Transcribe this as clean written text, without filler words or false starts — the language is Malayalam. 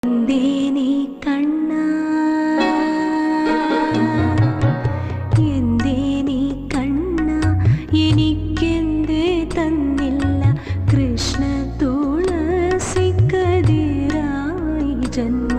എന്തേ നീ കണ്ണ, എന്തേ നീ കണ്ണ, എനിക്കെന്തേ തന്നില്ല കൃഷ്ണ തുളസി കതിരായി ജന്മ